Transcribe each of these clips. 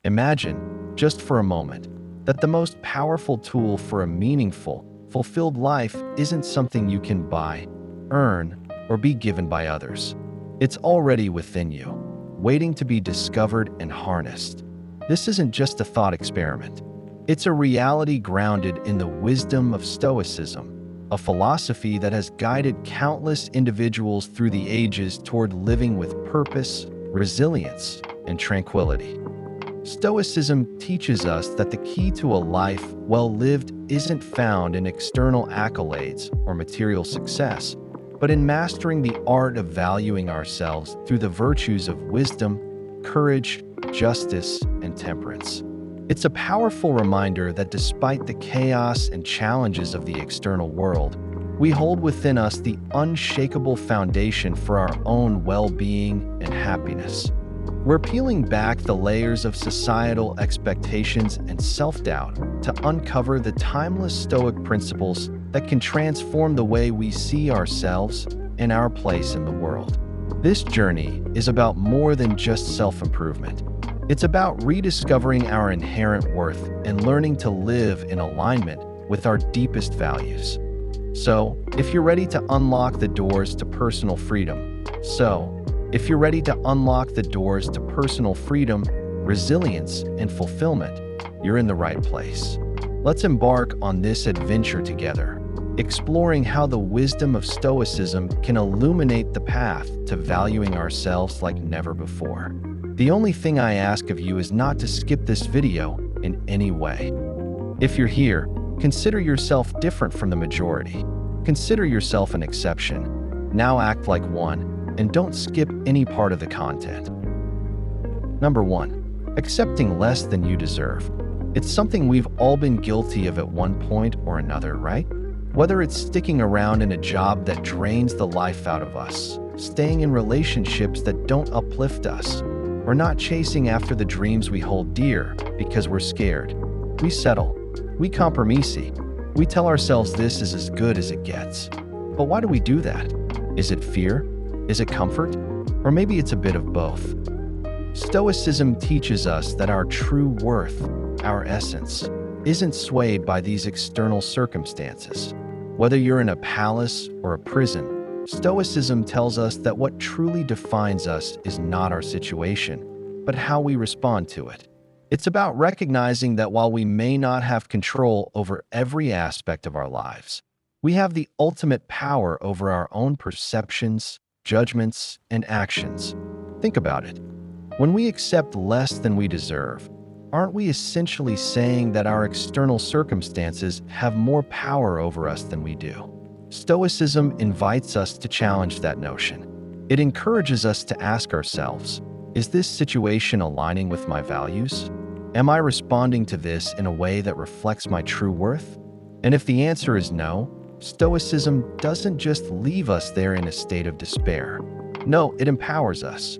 Imagine, just for a moment, that the most powerful tool for a meaningful, fulfilled life isn't something you can buy, earn, or be given by others. It's already within you, waiting to be discovered and harnessed. This isn't just a thought experiment. It's a reality grounded in the wisdom of Stoicism, a philosophy that has guided countless individuals through the ages toward living with purpose, resilience, and tranquility. Stoicism teaches us that the key to a life well lived isn't found in external accolades or material success, but in mastering the art of valuing ourselves through the virtues of wisdom, courage, justice, and temperance. It's a powerful reminder that despite the chaos and challenges of the external world, we hold within us the unshakable foundation for our own well-being and happiness. We're peeling back the layers of societal expectations and self-doubt to uncover the timeless Stoic principles that can transform the way we see ourselves and our place in the world. This journey is about more than just self-improvement. It's about rediscovering our inherent worth and learning to live in alignment with our deepest values. So, if you're ready to unlock the doors to personal freedom, resilience, and fulfillment, you're in the right place. Let's embark on this adventure together, exploring how the wisdom of Stoicism can illuminate the path to valuing ourselves like never before. The only thing I ask of you is not to skip this video in any way. If you're here, consider yourself different from the majority. Consider yourself an exception. Now act like one, and don't skip any part of the content. Number 1. Accepting less than you deserve. It's something we've all been guilty of at one point or another, right? Whether it's sticking around in a job that drains the life out of us, staying in relationships that don't uplift us, or not chasing after the dreams we hold dear because we're scared. We settle. We compromise. We tell ourselves this is as good as it gets. But why do we do that? Is it fear? Is it comfort? Or maybe it's a bit of both. Stoicism teaches us that our true worth, our essence, isn't swayed by these external circumstances. Whether you're in a palace or a prison, Stoicism tells us that what truly defines us is not our situation, but how we respond to it. It's about recognizing that while we may not have control over every aspect of our lives, we have the ultimate power over our own perceptions, judgments, and actions. Think about it. When we accept less than we deserve, aren't we essentially saying that our external circumstances have more power over us than we do? Stoicism invites us to challenge that notion. It encourages us to ask ourselves, is this situation aligning with my values? Am I responding to this in a way that reflects my true worth? And if the answer is no, Stoicism doesn't just leave us there in a state of despair. No, it empowers us.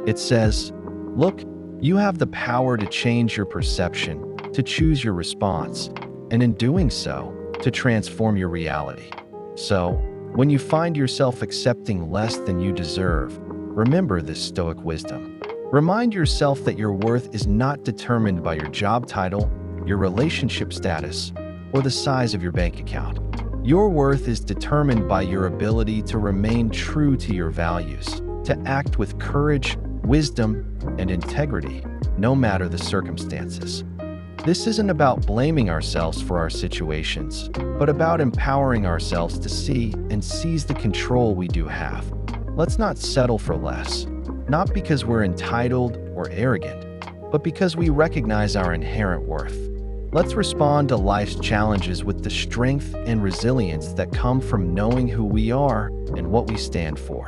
It says, look, you have the power to change your perception, to choose your response, and in doing so, to transform your reality. So, when you find yourself accepting less than you deserve, remember this Stoic wisdom. Remind yourself that your worth is not determined by your job title, your relationship status, or the size of your bank account. Your worth is determined by your ability to remain true to your values, to act with courage, wisdom, and integrity, no matter the circumstances. This isn't about blaming ourselves for our situations, but about empowering ourselves to see and seize the control we do have. Let's not settle for less, not because we're entitled or arrogant, but because we recognize our inherent worth. Let's respond to life's challenges with the strength and resilience that come from knowing who we are and what we stand for.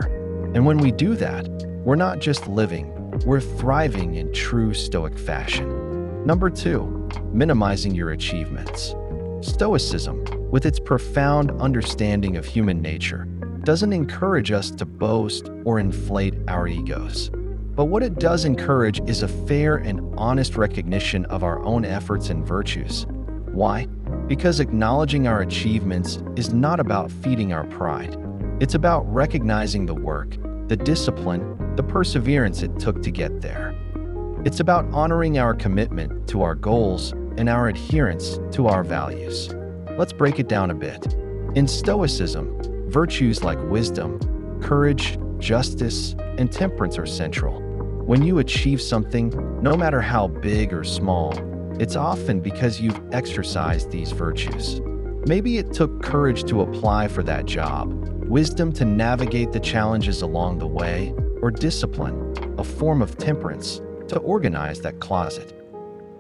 And when we do that, we're not just living, we're thriving in true Stoic fashion. Number 2. Minimizing your achievements. Stoicism, with its profound understanding of human nature, doesn't encourage us to boast or inflate our egos. But what it does encourage is a fair and honest recognition of our own efforts and virtues. Why? Because acknowledging our achievements is not about feeding our pride. It's about recognizing the work, the discipline, the perseverance it took to get there. It's about honoring our commitment to our goals and our adherence to our values. Let's break it down a bit. In Stoicism, virtues like wisdom, courage, justice, and temperance are central. When you achieve something, no matter how big or small, it's often because you've exercised these virtues. Maybe it took courage to apply for that job, wisdom to navigate the challenges along the way, or discipline, a form of temperance, to organize that closet.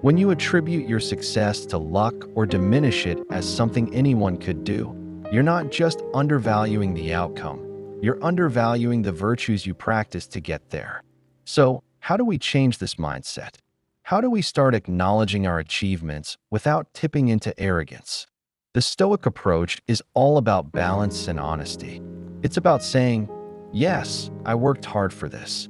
When you attribute your success to luck or diminish it as something anyone could do, you're not just undervaluing the outcome, you're undervaluing the virtues you practice to get there. So, how do we change this mindset? How do we start acknowledging our achievements without tipping into arrogance? The Stoic approach is all about balance and honesty. It's about saying, yes, I worked hard for this.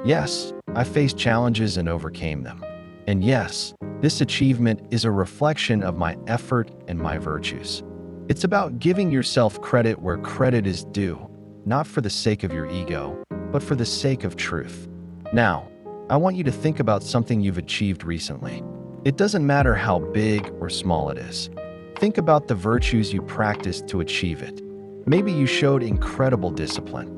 Yes, I faced challenges and overcame them. And yes, this achievement is a reflection of my effort and my virtues. It's about giving yourself credit where credit is due, not for the sake of your ego, but for the sake of truth. Now, I want you to think about something you've achieved recently. It doesn't matter how big or small it is. Think about the virtues you practiced to achieve it. Maybe you showed incredible discipline.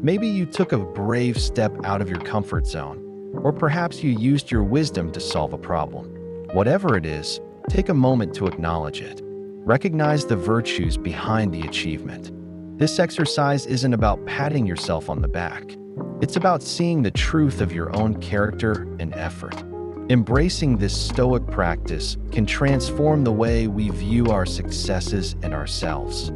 Maybe you took a brave step out of your comfort zone. Or perhaps you used your wisdom to solve a problem. Whatever it is, take a moment to acknowledge it. Recognize the virtues behind the achievement. This exercise isn't about patting yourself on the back. It's about seeing the truth of your own character and effort. Embracing this Stoic practice can transform the way we view our successes and ourselves.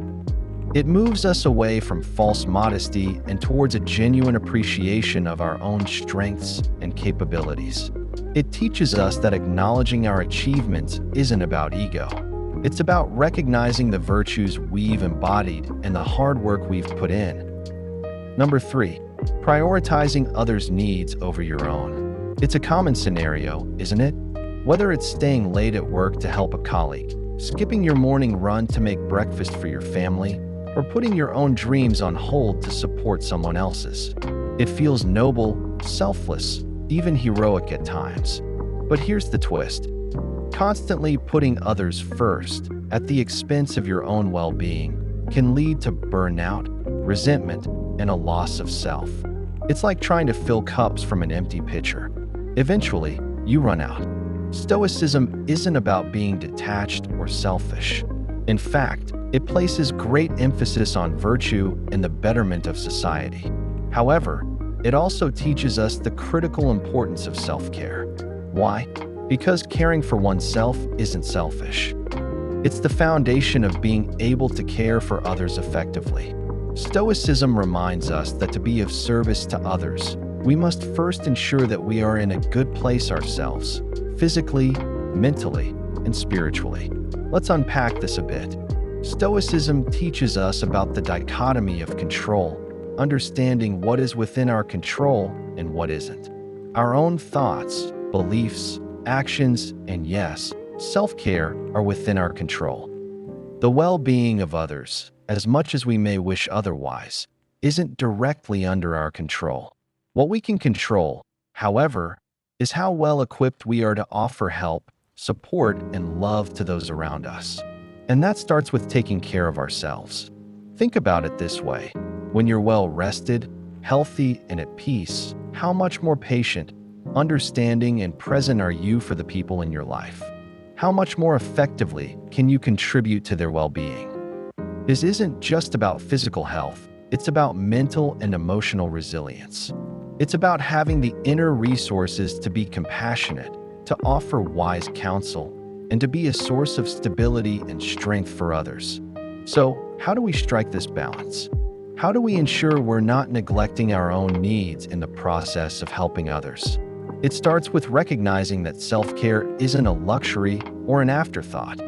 It moves us away from false modesty and towards a genuine appreciation of our own strengths and capabilities. It teaches us that acknowledging our achievements isn't about ego. It's about recognizing the virtues we've embodied and the hard work we've put in. Number 3, prioritizing others' needs over your own. It's a common scenario, isn't it? Whether it's staying late at work to help a colleague, skipping your morning run to make breakfast for your family, or putting your own dreams on hold to support someone else's. It feels noble, selfless, even heroic at times. But here's the twist. Constantly putting others first, at the expense of your own well-being, can lead to burnout, resentment, and a loss of self. It's like trying to fill cups from an empty pitcher. Eventually, you run out. Stoicism isn't about being detached or selfish. In fact, it places great emphasis on virtue and the betterment of society. However, it also teaches us the critical importance of self-care. Why? Because caring for oneself isn't selfish. It's the foundation of being able to care for others effectively. Stoicism reminds us that to be of service to others, we must first ensure that we are in a good place ourselves, physically, mentally, and spiritually. Let's unpack this a bit. Stoicism teaches us about the dichotomy of control, understanding what is within our control and what isn't. Our own thoughts, beliefs, actions, and yes, self-care are within our control. The well-being of others, as much as we may wish otherwise, isn't directly under our control. What we can control, however, is how well equipped we are to offer help, support, and love to those around us. And that starts with taking care of ourselves. Think about it this way. When you're well rested, healthy, and at peace, how much more patient, understanding, and present are you for the people in your life? How much more effectively can you contribute to their well-being? This isn't just about physical health, it's about mental and emotional resilience. It's about having the inner resources to be compassionate, to offer wise counsel, and to be a source of stability and strength for others. So, how do we strike this balance? How do we ensure we're not neglecting our own needs in the process of helping others? It starts with recognizing that self-care isn't a luxury or an afterthought.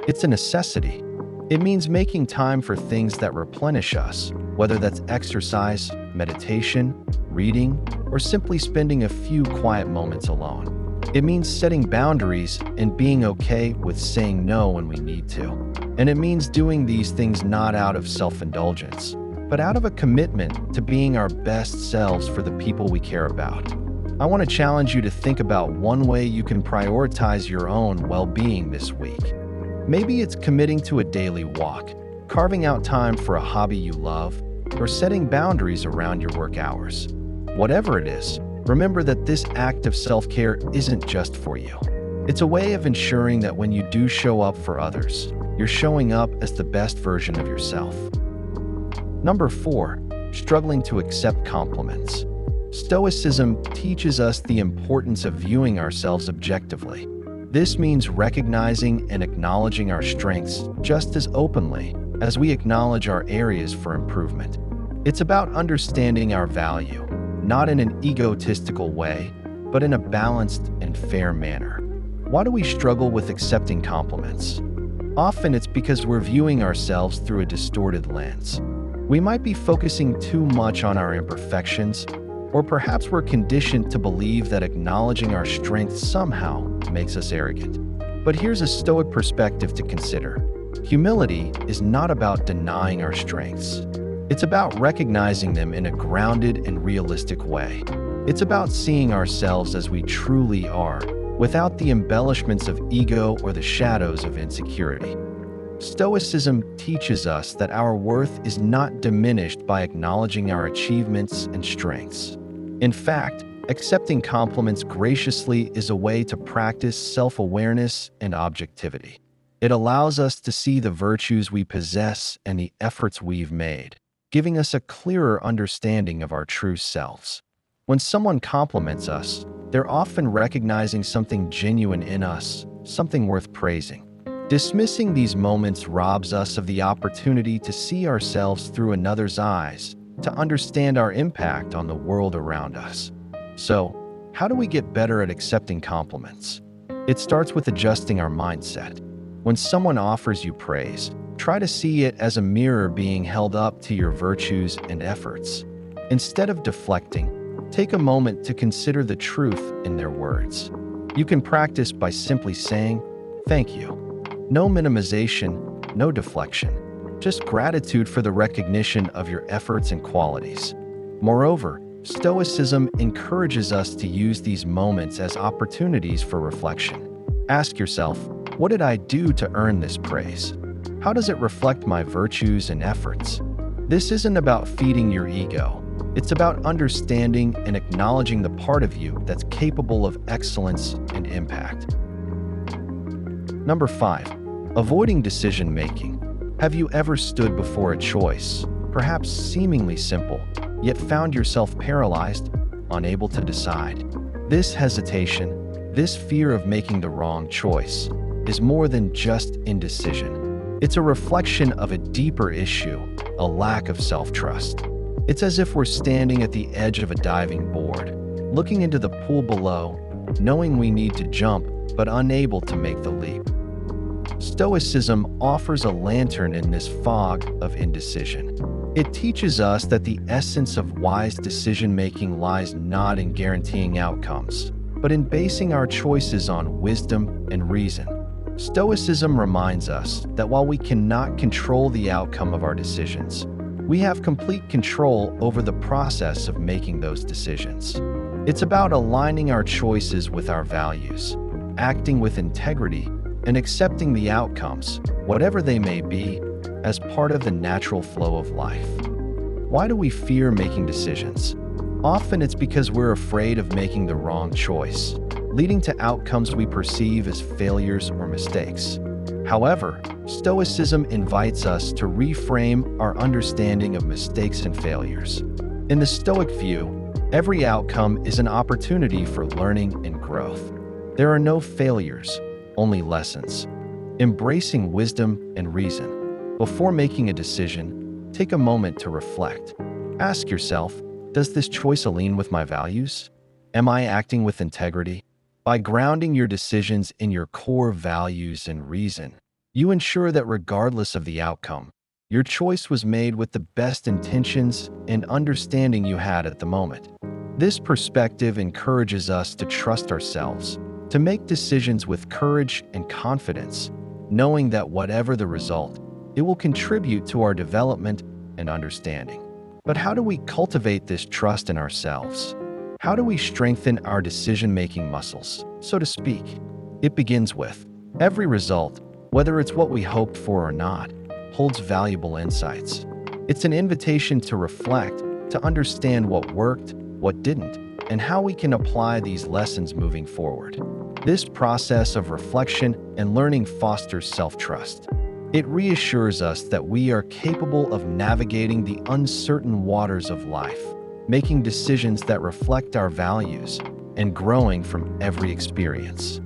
It's a necessity. It means making time for things that replenish us, whether that's exercise, meditation, reading, or simply spending a few quiet moments alone. It means setting boundaries and being okay with saying no when we need to. And it means doing these things not out of self-indulgence, but out of a commitment to being our best selves for the people we care about. I want to challenge you to think about one way you can prioritize your own well-being this week. Maybe it's committing to a daily walk, carving out time for a hobby you love, or setting boundaries around your work hours. Whatever it is, remember that this act of self-care isn't just for you. It's a way of ensuring that when you do show up for others, you're showing up as the best version of yourself. Number 4, struggling to accept compliments. Stoicism teaches us the importance of viewing ourselves objectively. This means recognizing and acknowledging our strengths just as openly as we acknowledge our areas for improvement. It's about understanding our value, not in an egotistical way, but in a balanced and fair manner. Why do we struggle with accepting compliments? Often it's because we're viewing ourselves through a distorted lens. We might be focusing too much on our imperfections, or perhaps we're conditioned to believe that acknowledging our strengths somehow makes us arrogant. But here's a Stoic perspective to consider. Humility is not about denying our strengths. It's about recognizing them in a grounded and realistic way. It's about seeing ourselves as we truly are, without the embellishments of ego or the shadows of insecurity. Stoicism teaches us that our worth is not diminished by acknowledging our achievements and strengths. In fact, accepting compliments graciously is a way to practice self-awareness and objectivity. It allows us to see the virtues we possess and the efforts we've made, giving us a clearer understanding of our true selves. When someone compliments us, they're often recognizing something genuine in us, something worth praising. Dismissing these moments robs us of the opportunity to see ourselves through another's eyes, to understand our impact on the world around us. So, how do we get better at accepting compliments? It starts with adjusting our mindset. When someone offers you praise, try to see it as a mirror being held up to your virtues and efforts. Instead of deflecting, take a moment to consider the truth in their words. You can practice by simply saying, "Thank you." No minimization, no deflection, just gratitude for the recognition of your efforts and qualities. Moreover, Stoicism encourages us to use these moments as opportunities for reflection. Ask yourself, what did I do to earn this praise? How does it reflect my virtues and efforts? This isn't about feeding your ego. It's about understanding and acknowledging the part of you that's capable of excellence and impact. Number 5, avoiding decision-making. Have you ever stood before a choice, perhaps seemingly simple, yet found yourself paralyzed, unable to decide? This hesitation, this fear of making the wrong choice, is more than just indecision. It's a reflection of a deeper issue, a lack of self-trust. It's as if we're standing at the edge of a diving board, looking into the pool below, knowing we need to jump, but unable to make the leap. Stoicism offers a lantern in this fog of indecision. It teaches us that the essence of wise decision-making lies not in guaranteeing outcomes, but in basing our choices on wisdom and reason. Stoicism reminds us that while we cannot control the outcome of our decisions, we have complete control over the process of making those decisions. It's about aligning our choices with our values, acting with integrity, and accepting the outcomes, whatever they may be, as part of the natural flow of life. Why do we fear making decisions? Often it's because we're afraid of making the wrong choice, leading to outcomes we perceive as failures or mistakes. However, Stoicism invites us to reframe our understanding of mistakes and failures. In the Stoic view, every outcome is an opportunity for learning and growth. There are no failures, only lessons. Embracing wisdom and reason. Before making a decision, take a moment to reflect. Ask yourself, does this choice align with my values? Am I acting with integrity? By grounding your decisions in your core values and reason, you ensure that regardless of the outcome, your choice was made with the best intentions and understanding you had at the moment. This perspective encourages us to trust ourselves, to make decisions with courage and confidence, knowing that whatever the result, it will contribute to our development and understanding. But how do we cultivate this trust in ourselves? How do we strengthen our decision-making muscles, so to speak? It begins with every result, whether it's what we hoped for or not, holds valuable insights. It's an invitation to reflect, to understand what worked, what didn't, and how we can apply these lessons moving forward. This process of reflection and learning fosters self-trust. It reassures us that we are capable of navigating the uncertain waters of life, making decisions that reflect our values, and growing from every experience.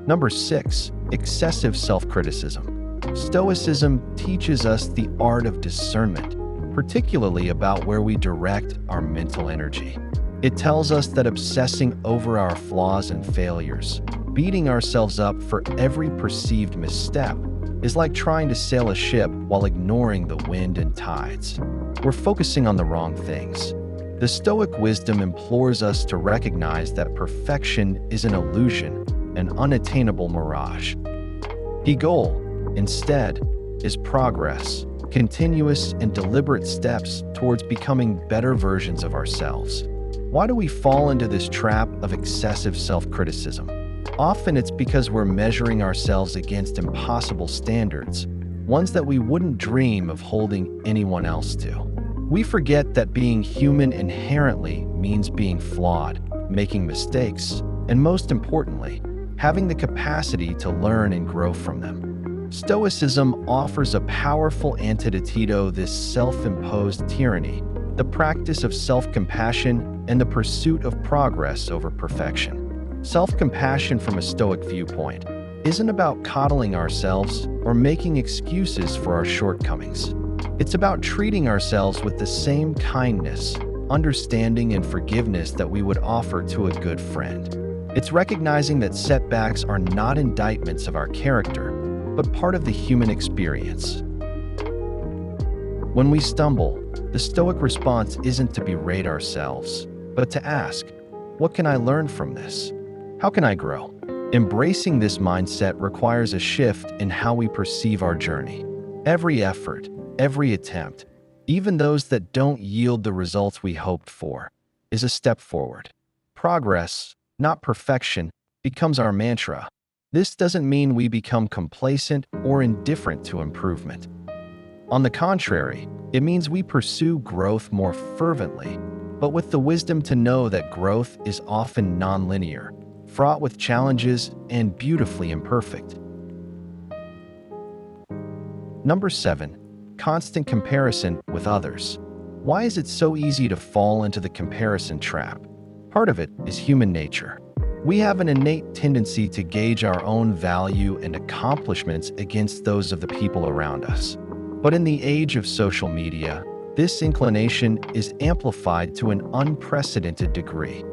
Number 6, excessive self-criticism. Stoicism teaches us the art of discernment, particularly about where we direct our mental energy. It tells us that obsessing over our flaws and failures, beating ourselves up for every perceived misstep, is like trying to sail a ship while ignoring the wind and tides. We're focusing on the wrong things. The Stoic wisdom implores us to recognize that perfection is an illusion, an unattainable mirage. The goal, instead, is progress, continuous and deliberate steps towards becoming better versions of ourselves. Why do we fall into this trap of excessive self-criticism? Often it's because we're measuring ourselves against impossible standards, ones that we wouldn't dream of holding anyone else to. We forget that being human inherently means being flawed, making mistakes, and most importantly, having the capacity to learn and grow from them. Stoicism offers a powerful antidote to this self-imposed tyranny, the practice of self-compassion and the pursuit of progress over perfection. Self-compassion from a Stoic viewpoint isn't about coddling ourselves or making excuses for our shortcomings. It's about treating ourselves with the same kindness, understanding, and forgiveness that we would offer to a good friend. It's recognizing that setbacks are not indictments of our character, but part of the human experience. When we stumble, the Stoic response isn't to berate ourselves, but to ask, what can I learn from this? How can I grow? Embracing this mindset requires a shift in how we perceive our journey. Every effort, every attempt, even those that don't yield the results we hoped for, is a step forward. Progress, not perfection, becomes our mantra. This doesn't mean we become complacent or indifferent to improvement. On the contrary, it means we pursue growth more fervently, but with the wisdom to know that growth is often nonlinear, fraught with challenges, and beautifully imperfect. Number 7, constant comparison with others. Why is it so easy to fall into the comparison trap? Part of it is human nature. We have an innate tendency to gauge our own value and accomplishments against those of the people around us. But in the age of social media, this inclination is amplified to an unprecedented degree.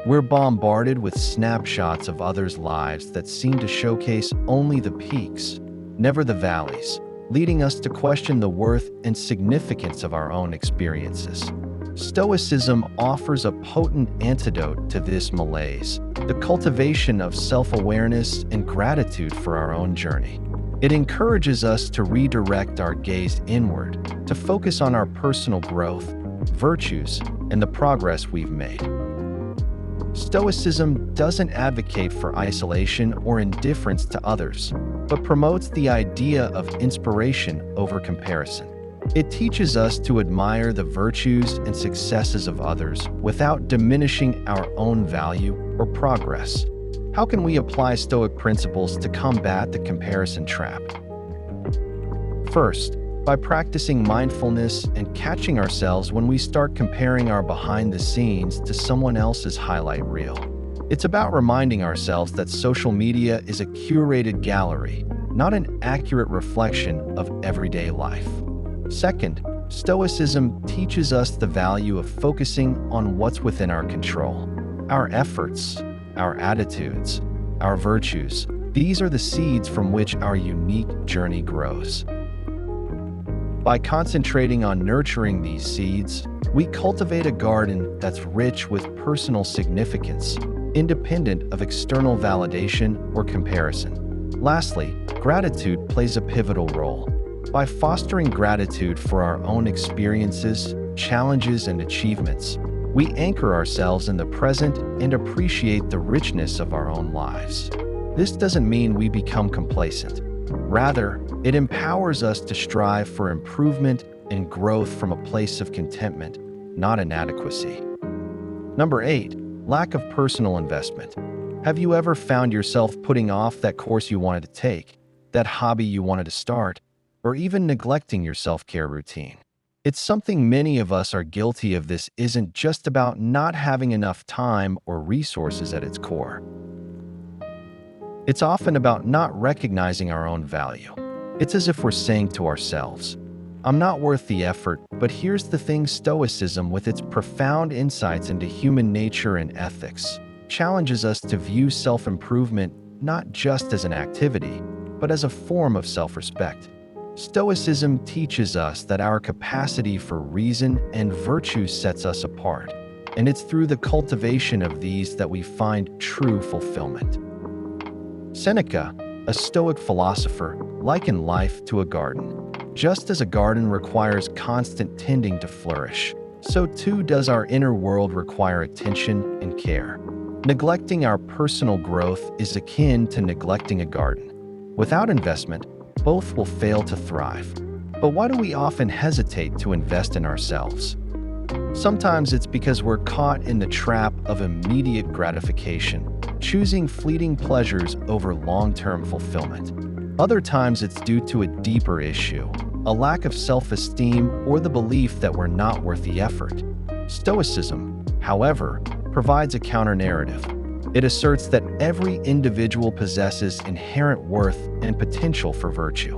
We're bombarded with snapshots of others' lives that seem to showcase only the peaks, never the valleys, leading us to question the worth and significance of our own experiences. Stoicism offers a potent antidote to this malaise, the cultivation of self-awareness and gratitude for our own journey. It encourages us to redirect our gaze inward, to focus on our personal growth, virtues, and the progress we've made. Stoicism doesn't advocate for isolation or indifference to others, but promotes the idea of inspiration over comparison. It teaches us to admire the virtues and successes of others without diminishing our own value or progress. How can we apply Stoic principles to combat the comparison trap? First, by practicing mindfulness and catching ourselves when we start comparing our behind the scenes to someone else's highlight reel. It's about reminding ourselves that social media is a curated gallery, not an accurate reflection of everyday life. Second, Stoicism teaches us the value of focusing on what's within our control. Our efforts, our attitudes, our virtues, these are the seeds from which our unique journey grows. By concentrating on nurturing these seeds, we cultivate a garden that's rich with personal significance, independent of external validation or comparison. Lastly, gratitude plays a pivotal role. By fostering gratitude for our own experiences, challenges, and achievements, We anchor ourselves in the present and appreciate the richness of our own lives. This doesn't mean we become complacent. Rather, it empowers us to strive for improvement and growth from a place of contentment, not inadequacy. Number 8, lack of personal investment. Have you ever found yourself putting off that course you wanted to take, that hobby you wanted to start, or even neglecting your self-care routine? It's something many of us are guilty of. This isn't just about not having enough time or resources at its core. It's often about not recognizing our own value. It's as if we're saying to ourselves, "I'm not worth the effort." But here's the thing: Stoicism, with its profound insights into human nature and ethics, challenges us to view self-improvement not just as an activity, but as a form of self-respect. Stoicism teaches us that our capacity for reason and virtue sets us apart, and it's through the cultivation of these that we find true fulfillment. Seneca, a Stoic philosopher, likened life to a garden. Just as a garden requires constant tending to flourish, so too does our inner world require attention and care. Neglecting our personal growth is akin to neglecting a garden. Without investment, both will fail to thrive. But why do we often hesitate to invest in ourselves? Sometimes it's because we're caught in the trap of immediate gratification, choosing fleeting pleasures over long-term fulfillment. Other times it's due to a deeper issue, a lack of self-esteem or the belief that we're not worth the effort. Stoicism, however, provides a counter-narrative. It asserts that every individual possesses inherent worth and potential for virtue.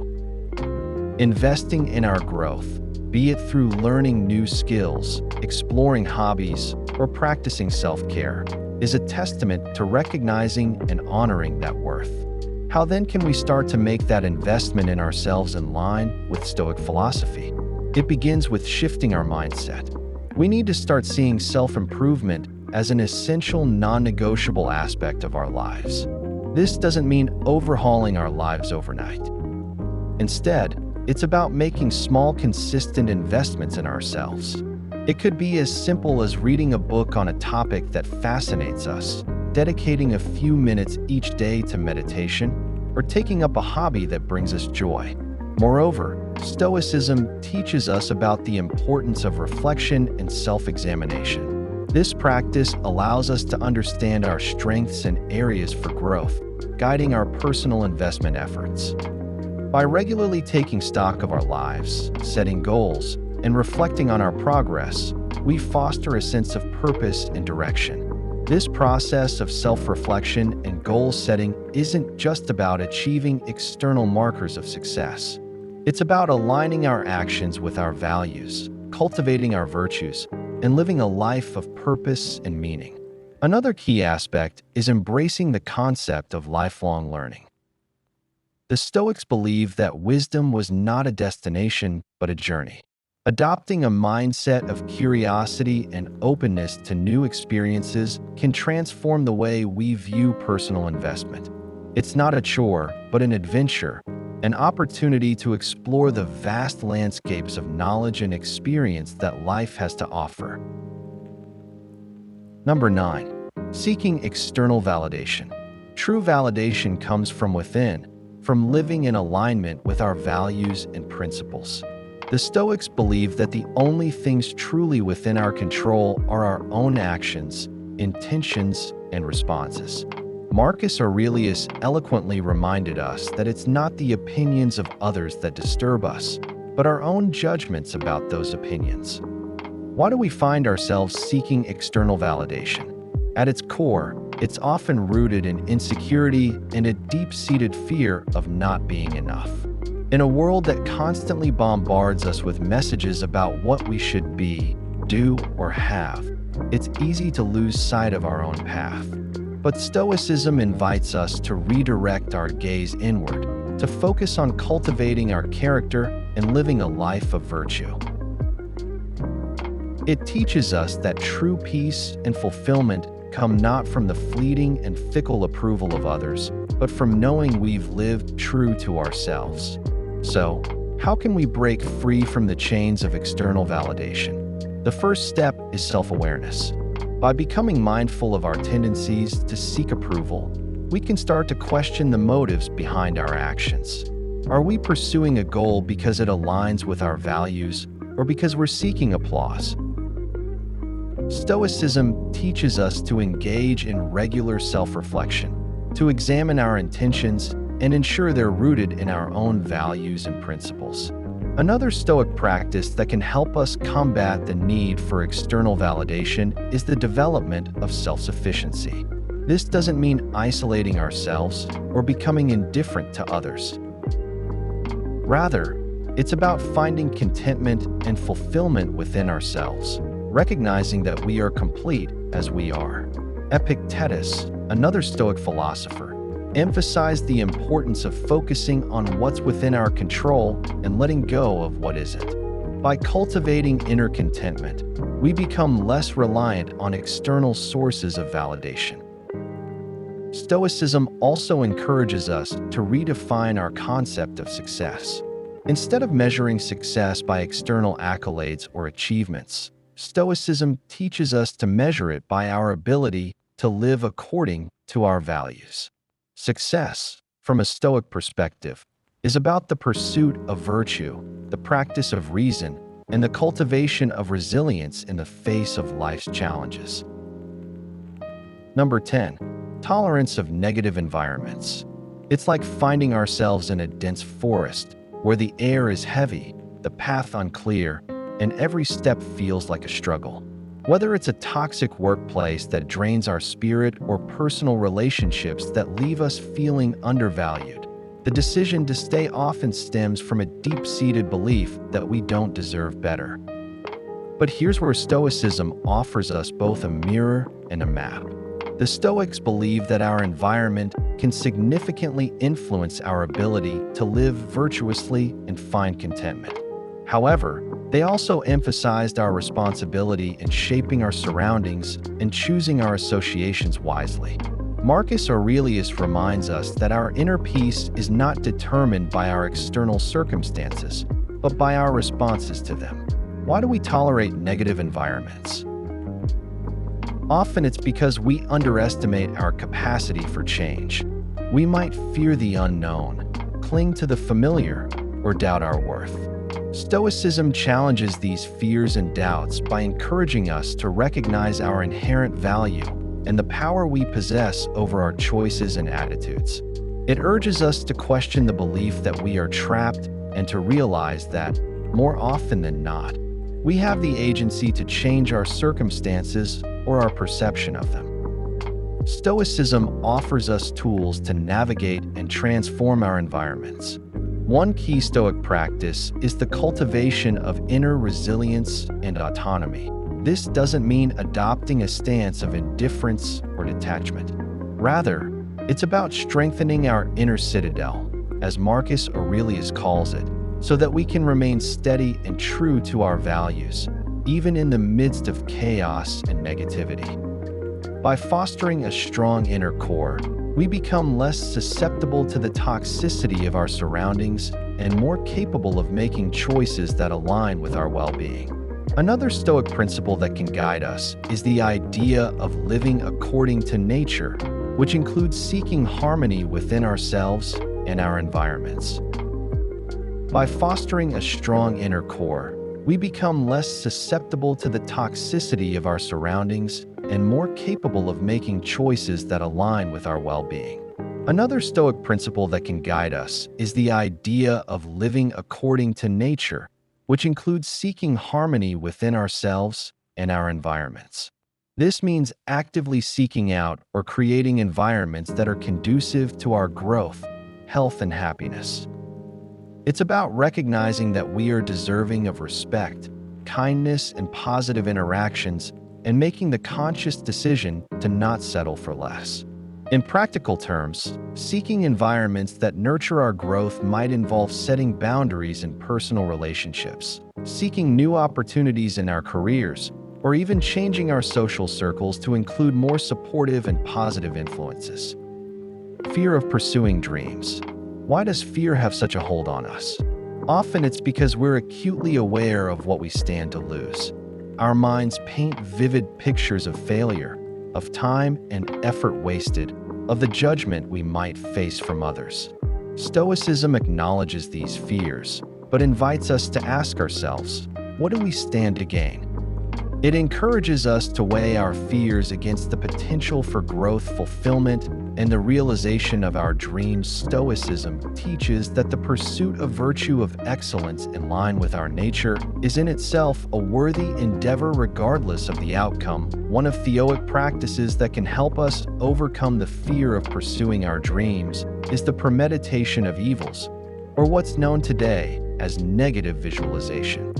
Investing in our growth, be it through learning new skills, exploring hobbies, or practicing self-care, is a testament to recognizing and honoring that worth. How then can we start to make that investment in ourselves in line with Stoic philosophy? It begins with shifting our mindset. We need to start seeing self-improvement as an essential, non-negotiable aspect of our lives. This doesn't mean overhauling our lives overnight. Instead, it's about making small, consistent investments in ourselves. It could be as simple as reading a book on a topic that fascinates us, dedicating a few minutes each day to meditation, or taking up a hobby that brings us joy. Moreover, Stoicism teaches us about the importance of reflection and self-examination. This practice allows us to understand our strengths and areas for growth, guiding our personal investment efforts. By regularly taking stock of our lives, setting goals, and reflecting on our progress, we foster a sense of purpose and direction. This process of self-reflection and goal setting isn't just about achieving external markers of success. It's about aligning our actions with our values, cultivating our virtues, and living a life of purpose and meaning. Another key aspect is embracing the concept of lifelong learning. The Stoics believed that wisdom was not a destination, but a journey. Adopting a mindset of curiosity and openness to new experiences can transform the way we view personal investment. It's not a chore, but an adventure, an opportunity to explore the vast landscapes of knowledge and experience that life has to offer. Number 9. Seeking external validation. True validation comes from within, from living in alignment with our values and principles. The Stoics believe that the only things truly within our control are our own actions, intentions, and responses. Marcus Aurelius eloquently reminded us that it's not the opinions of others that disturb us, but our own judgments about those opinions. Why do we find ourselves seeking external validation? At its core, it's often rooted in insecurity and a deep-seated fear of not being enough. In a world that constantly bombards us with messages about what we should be, do, or have, it's easy to lose sight of our own path. But Stoicism invites us to redirect our gaze inward, to focus on cultivating our character and living a life of virtue. It teaches us that true peace and fulfillment come not from the fleeting and fickle approval of others, but from knowing we've lived true to ourselves. So, how can we break free from the chains of external validation? The first step is self-awareness. By becoming mindful of our tendencies to seek approval, we can start to question the motives behind our actions. Are we pursuing a goal because it aligns with our values or because we're seeking applause? Stoicism teaches us to engage in regular self-reflection, to examine our intentions and ensure they're rooted in our own values and principles. Another Stoic practice that can help us combat the need for external validation is the development of self-sufficiency. This doesn't mean isolating ourselves or becoming indifferent to others. Rather, it's about finding contentment and fulfillment within ourselves, recognizing that we are complete as we are. Epictetus, another Stoic philosopher, emphasized the importance of focusing on what's within our control and letting go of what isn't. By cultivating inner contentment, we become less reliant on external sources of validation. Stoicism also encourages us to redefine our concept of success. Instead of measuring success by external accolades or achievements, Stoicism teaches us to measure it by our ability to live according to our values. Success, from a Stoic perspective, is about the pursuit of virtue, the practice of reason, and the cultivation of resilience in the face of life's challenges. Number 10. Tolerance of negative environments. It's like finding ourselves in a dense forest where the air is heavy, the path unclear, and every step feels like a struggle. Whether it's a toxic workplace that drains our spirit or personal relationships that leave us feeling undervalued, the decision to stay often stems from a deep-seated belief that we don't deserve better. But here's where Stoicism offers us both a mirror and a map. The Stoics believe that our environment can significantly influence our ability to live virtuously and find contentment. However, they also emphasized our responsibility in shaping our surroundings and choosing our associations wisely. Marcus Aurelius reminds us that our inner peace is not determined by our external circumstances, but by our responses to them. Why do we tolerate negative environments? Often it's because we underestimate our capacity for change. We might fear the unknown, cling to the familiar, or doubt our worth. Stoicism challenges these fears and doubts by encouraging us to recognize our inherent value and the power we possess over our choices and attitudes. It urges us to question the belief that we are trapped and to realize that, more often than not, we have the agency to change our circumstances or our perception of them. Stoicism offers us tools to navigate and transform our environments. One key Stoic practice is the cultivation of inner resilience and autonomy. This doesn't mean adopting a stance of indifference or detachment. Rather, it's about strengthening our inner citadel, as Marcus Aurelius calls it, so that we can remain steady and true to our values, even in the midst of chaos and negativity. By fostering a strong inner core, we become less susceptible to the toxicity of our surroundings and more capable of making choices that align with our well-being. Another Stoic principle that can guide us is the idea of living according to nature, which includes seeking harmony within ourselves and our environments. By fostering a strong inner core, we become less susceptible to the toxicity of our surroundings and more capable of making choices that align with our well-being. Another Stoic principle that can guide us is the idea of living according to nature, which includes seeking harmony within ourselves and our environments. This means actively seeking out or creating environments that are conducive to our growth, health, and happiness. It's about recognizing that we are deserving of respect, kindness, and positive interactions, and making the conscious decision to not settle for less. In practical terms, seeking environments that nurture our growth might involve setting boundaries in personal relationships, seeking new opportunities in our careers, or even changing our social circles to include more supportive and positive influences. Fear of pursuing dreams. Why does fear have such a hold on us? Often it's because we're acutely aware of what we stand to lose. our minds paint vivid pictures of failure, of time and effort wasted, of the judgment we might face from others. Stoicism acknowledges these fears, but invites us to ask ourselves, what do we stand to gain? It encourages us to weigh our fears against the potential for growth, fulfillment, and the realization of our dreams. Stoicism teaches that the pursuit of virtue of excellence in line with our nature is in itself a worthy endeavor regardless of the outcome. One of Stoic practices that can help us overcome the fear of pursuing our dreams is the premeditation of evils, or what's known today as negative visualization.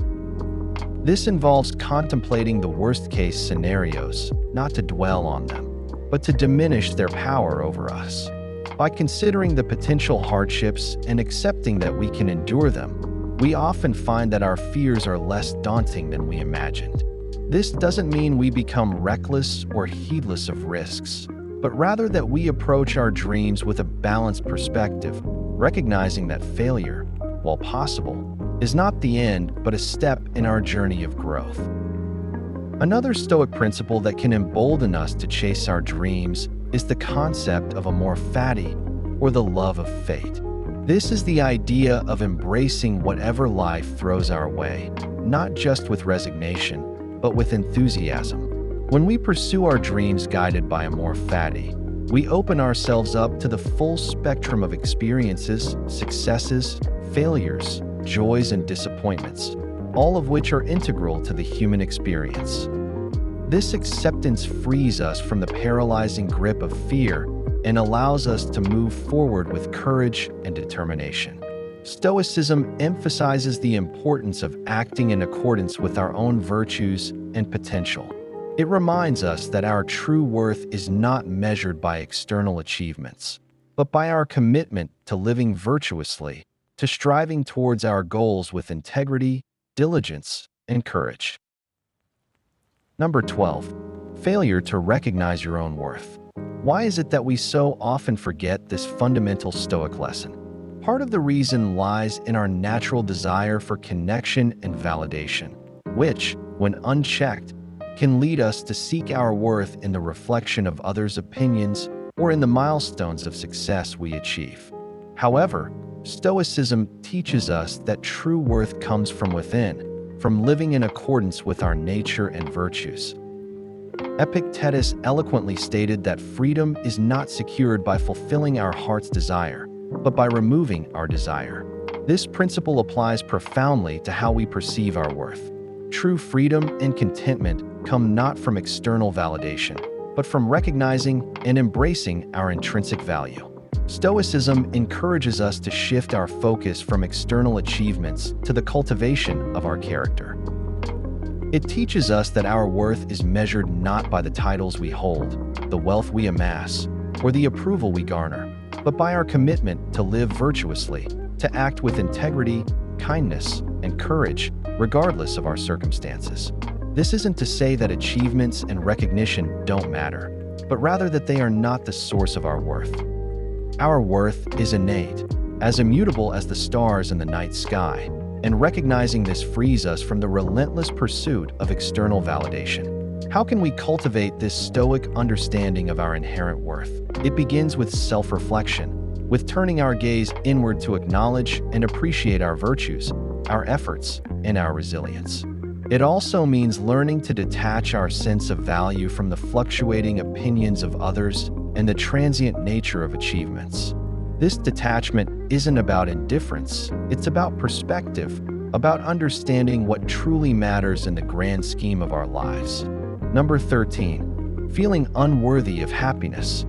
This involves contemplating the worst-case scenarios, not to dwell on them, but to diminish their power over us. By considering the potential hardships and accepting that we can endure them, we often find that our fears are less daunting than we imagined. This doesn't mean we become reckless or heedless of risks, but rather that we approach our dreams with a balanced perspective, recognizing that failure, while possible, is not the end, but a step in our journey of growth. Another Stoic principle that can embolden us to chase our dreams is the concept of amor fati, or the love of fate. This is the idea of embracing whatever life throws our way, not just with resignation, but with enthusiasm. When we pursue our dreams guided by amor fati, we open ourselves up to the full spectrum of experiences, successes, failures, joys, and disappointments, all of which are integral to the human experience. This acceptance frees us from the paralyzing grip of fear and allows us to move forward with courage and determination. Stoicism emphasizes the importance of acting in accordance with our own virtues and potential. It reminds us that our true worth is not measured by external achievements, but by our commitment to living virtuously, to striving towards our goals with integrity, diligence, and courage. Number 12. Failure to recognize your own worth. Why is it that we so often forget this fundamental Stoic lesson? Part of the reason lies in our natural desire for connection and validation, which, when unchecked, can lead us to seek our worth in the reflection of others' opinions or in the milestones of success we achieve. However, Stoicism teaches us that true worth comes from within, from living in accordance with our nature and virtues. Epictetus eloquently stated that freedom is not secured by fulfilling our heart's desire, but by removing our desire. This principle applies profoundly to how we perceive our worth. True freedom and contentment come not from external validation, but from recognizing and embracing our intrinsic value. Stoicism encourages us to shift our focus from external achievements to the cultivation of our character. It teaches us that our worth is measured not by the titles we hold, the wealth we amass, or the approval we garner, but by our commitment to live virtuously, to act with integrity, kindness, and courage, regardless of our circumstances. This isn't to say that achievements and recognition don't matter, but rather that they are not the source of our worth. Our worth is innate, as immutable as the stars in the night sky, and recognizing this frees us from the relentless pursuit of external validation. How can we cultivate this Stoic understanding of our inherent worth? It begins with self-reflection, with turning our gaze inward to acknowledge and appreciate our virtues, our efforts, and our resilience. It also means learning to detach our sense of value from the fluctuating opinions of others and the transient nature of achievements. This detachment isn't about indifference, it's about perspective, about understanding what truly matters in the grand scheme of our lives. Number 13. Feeling unworthy of happiness.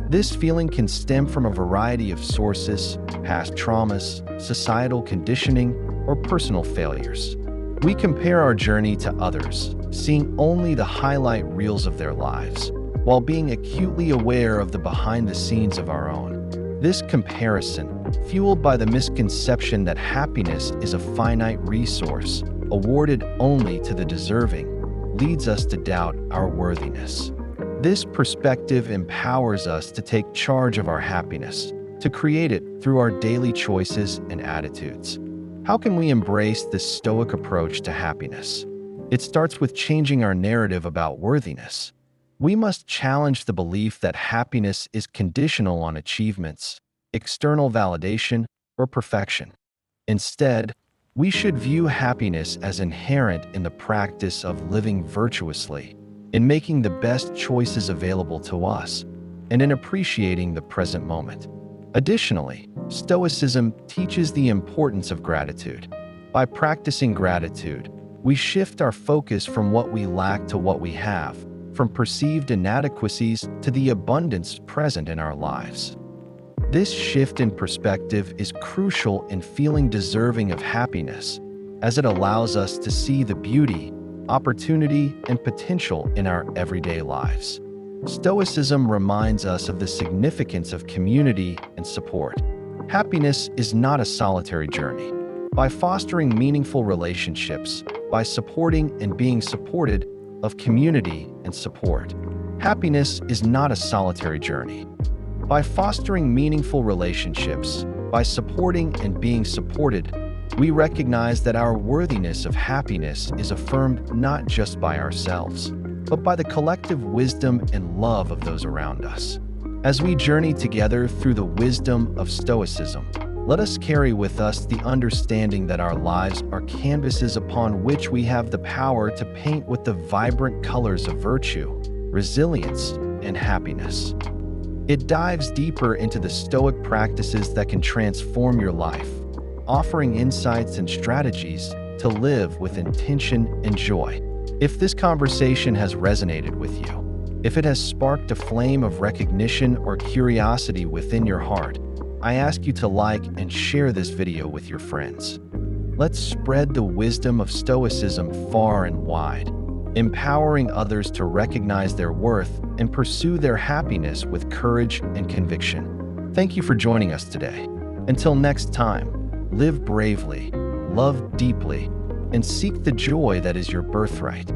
This feeling can stem from a variety of sources: past traumas, societal conditioning, or personal failures. We compare our journey to others, seeing only the highlight reels of their lives, while being acutely aware of the behind-the-scenes of our own. This comparison, fueled by the misconception that happiness is a finite resource, awarded only to the deserving, leads us to doubt our worthiness. This perspective empowers us to take charge of our happiness, to create it through our daily choices and attitudes. How can we embrace this Stoic approach to happiness? It starts with changing our narrative about worthiness. We must challenge the belief that happiness is conditional on achievements, external validation, or perfection. Instead, we should view happiness as inherent in the practice of living virtuously, in making the best choices available to us, and in appreciating the present moment. Additionally, Stoicism teaches the importance of gratitude. By practicing gratitude, we shift our focus from what we lack to what we have, from perceived inadequacies to the abundance present in our lives. This shift in perspective is crucial in feeling deserving of happiness, as it allows us to see the beauty, opportunity, and potential in our everyday lives. Stoicism reminds us of the significance of community and support. Happiness is not a solitary journey. By fostering meaningful relationships, by supporting and being supported of community and support. Happiness is not a solitary journey. By fostering meaningful relationships, by supporting and being supported, we recognize that our worthiness of happiness is affirmed not just by ourselves, but by the collective wisdom and love of those around us. As we journey together through the wisdom of Stoicism, let us carry with us the understanding that our lives are canvases upon which we have the power to paint with the vibrant colors of virtue, resilience, and happiness. It dives deeper into the Stoic practices that can transform your life, offering insights and strategies to live with intention and joy. If this conversation has resonated with you, if it has sparked a flame of recognition or curiosity within your heart, I ask you to like and share this video with your friends. Let's spread the wisdom of Stoicism far and wide, empowering others to recognize their worth and pursue their happiness with courage and conviction. Thank you for joining us today. Until next time, live bravely, love deeply, and seek the joy that is your birthright.